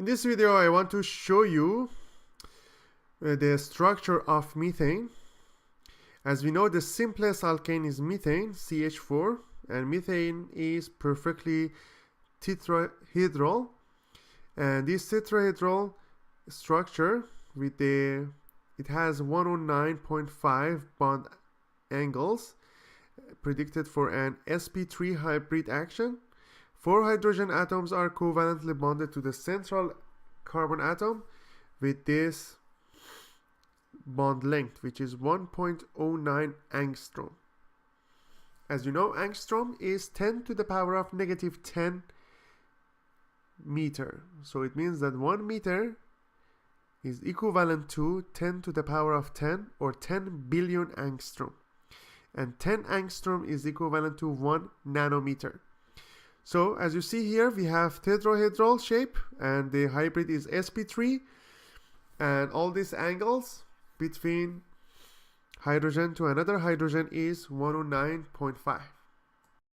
In this video, I want to show you the structure of methane. As we know, the simplest alkane is methane, CH4, and methane is perfectly tetrahedral. And this tetrahedral structure it has 109.5 bond angles predicted for an sp3 hybrid action. 4 hydrogen atoms are covalently bonded to the central carbon atom with this bond length, which is 1.09 angstrom. As you know, angstrom is 10 to the power of negative 10 meter. So it means that 1 meter is equivalent to 10 to the power of 10, or 10 billion angstrom. And 10 angstrom is equivalent to 1 nanometer. So as you see here, we have tetrahedral shape, and the hybrid is sp3, and all these angles between hydrogen to another hydrogen is 109.5.